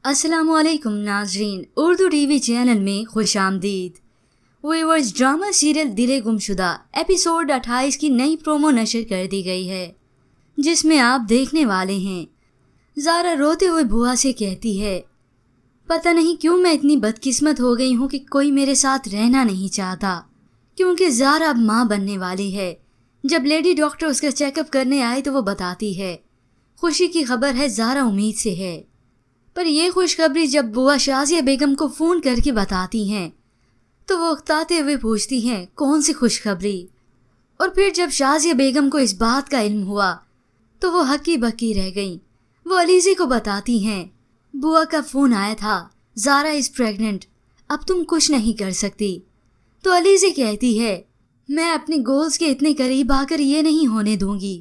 अस्सलाम वालेकुम नाजरीन, उर्दू टीवी चैनल में खुश आमदीद। व्यूअर्स, ड्रामा सीरियल दिले गुमशुदा एपिसोड 28 की नई प्रोमो नशर कर दी गई है, जिसमें आप देखने वाले हैं ज़ारा रोते हुए बुआ से कहती है, पता नहीं क्यों मैं इतनी बदकिस्मत हो गई हूँ कि कोई मेरे साथ रहना नहीं चाहता, क्योंकि ज़ारा अब माँ बनने वाली है। जब लेडी डॉक्टर उसका चेकअप करने आए तो वो बताती है खुशी की खबर है, ज़ारा उम्मीद से है। पर यह खुशखबरी जब बुआ शाजिया बेगम को फ़ोन करके बताती हैं तो वो उकताते हुए पूछती हैं कौन सी खुशखबरी। और फिर जब शाजिया बेगम को इस बात का इल्म हुआ तो वो हक्की बक्की रह गईं। वो अलीज़े को बताती हैं बुआ का फ़ोन आया था, ज़ारा इज़ प्रेग्नेंट, अब तुम कुछ नहीं कर सकती। तो अलीज़े कहती है मैं अपने गोल्स के इतने करीब आकर ये नहीं होने दूंगी,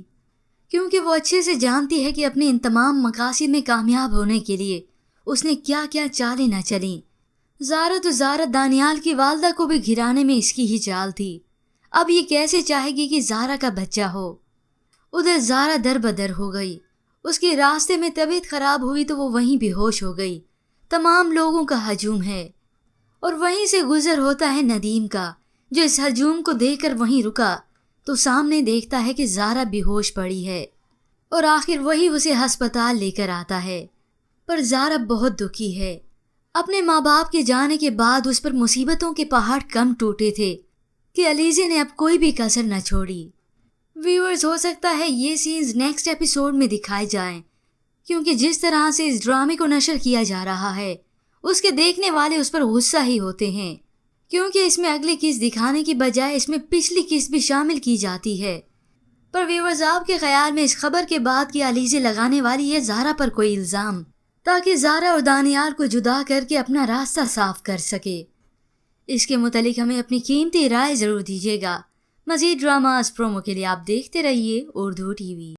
क्योंकि वो अच्छे से जानती है कि अपने इन तमाम मकासद में कामयाब होने के लिए उसने क्या क्या चालें न चलीं। ज़ारा दानियाल की वालदा को भी घिराने में इसकी ही चाल थी। अब ये कैसे चाहेगी कि ज़ारा का बच्चा हो। उधर ज़ारा दर बदर हो गई। उसके रास्ते में तबीयत खराब हुई तो वो वहीं बेहोश हो गई। तमाम लोगों का हजूम है और वहीं से गुजर होता है नदीम का, जो इस हजूम को देखकर वहीं रुका तो सामने देखता है कि ज़ारा बेहोश पड़ी है और आखिर वही उसे हस्पताल लेकर आता है। पर ज़ारा बहुत दुखी है। अपने माँ बाप के जाने के बाद उस पर मुसीबतों के पहाड़ कम टूटे थे कि अलीज़े ने अब कोई भी कसर न छोड़ी। व्यूअर्स, हो सकता है ये सीन्स नेक्स्ट एपिसोड में दिखाए जाएं, क्योंकि जिस तरह से इस ड्रामे को नशर किया जा रहा है उसके देखने वाले उस पर गुस्सा ही होते हैं, क्योंकि इसमें अगली किस्त दिखाने की बजाय इसमें पिछली किस्त भी शामिल की जाती है। पर व्यूअर्स, आपके ख्याल में इस खबर के बाद कि अलीज़े लगाने वाली है ज़ारा पर कोई इल्ज़ाम, ताकि ज़ारा और दानियाल को जुदा करके अपना रास्ता साफ कर सके? इसके मुतालिक हमें अपनी कीमती राय ज़रूर दीजिएगा। मज़ीद ड्रामास प्रोमो के लिए आप देखते रहिए उर्दू टीवी।